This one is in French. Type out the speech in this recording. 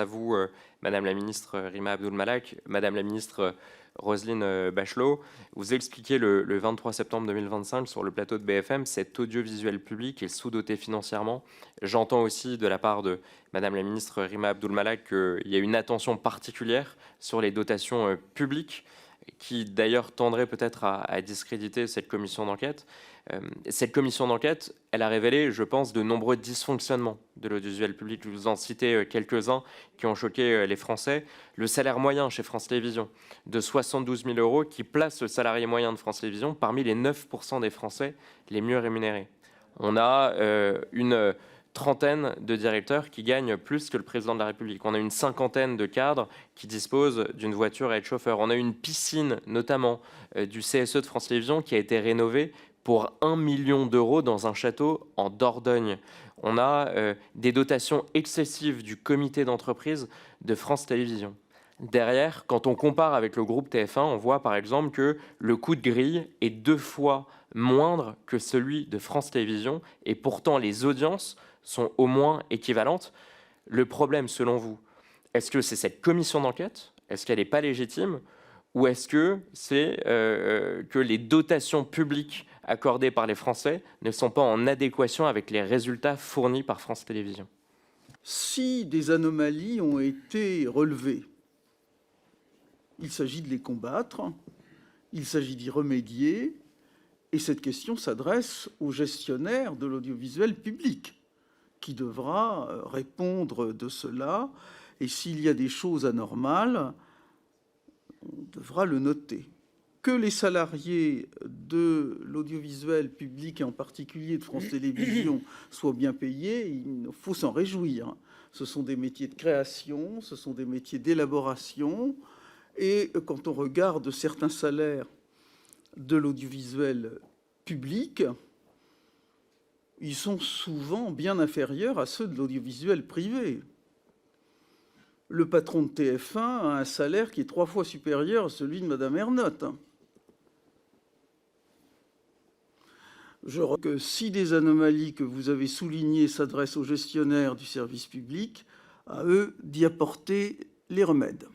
À vous, Madame la ministre Rima Abdul-Malak, Madame la ministre Roselyne Bachelot, vous expliquez le 23 septembre 2025 sur le plateau de BFM cet audiovisuel public est sous-doté financièrement. J'entends aussi de la part de Madame la ministre Rima Abdul-Malak qu'il y a une attention particulière sur les dotations publiques qui d'ailleurs tendrait peut-être à discréditer cette commission d'enquête. Cette commission d'enquête, elle a révélé, je pense, de nombreux dysfonctionnements de l'audiovisuel public. Je vous en citer quelques-uns qui ont choqué les Français. Le salaire moyen chez France Télévisions de 72 000 € qui place le salarié moyen de France Télévisions parmi les 9% des Français les mieux rémunérés. On a une trentaine de directeurs qui gagnent plus que le président de la République. On a une cinquantaine de cadres qui disposent d'une voiture à être chauffeur. On a une piscine, notamment du CSE de France Télévisions, qui a été rénovée pour 1 million d'euros dans un château en Dordogne. On a des dotations excessives du comité d'entreprise de France Télévisions. Derrière, quand on compare avec le groupe TF1, on voit par exemple que le coût de grille est 2 fois moindre que celui de France Télévisions et pourtant les audiences sont au moins équivalentes. Le problème, selon vous, est-ce que c'est cette commission d'enquête? Est-ce qu'elle n'est pas légitime? Ou est-ce que c'est que les dotations publiques accordées par les Français ne sont pas en adéquation avec les résultats fournis par France Télévisions? Si des anomalies ont été relevées, il s'agit de les combattre, il s'agit d'y remédier, et cette question s'adresse au gestionnaire de l'audiovisuel public, qui devra répondre de cela, et s'il y a des choses anormales, on devra le noter. Que les salariés de l'audiovisuel public, et en particulier de France Télévisions, soient bien payés, il faut s'en réjouir. Ce sont des métiers de création, ce sont des métiers d'élaboration, et quand on regarde certains salaires de l'audiovisuel public, ils sont souvent bien inférieurs à ceux de l'audiovisuel privé. Le patron de TF1 a un salaire qui est 3 fois supérieur à celui de Madame Ernotte. Je crois que si des anomalies que vous avez soulignées s'adressent aux gestionnaires du service public, à eux d'y apporter les remèdes.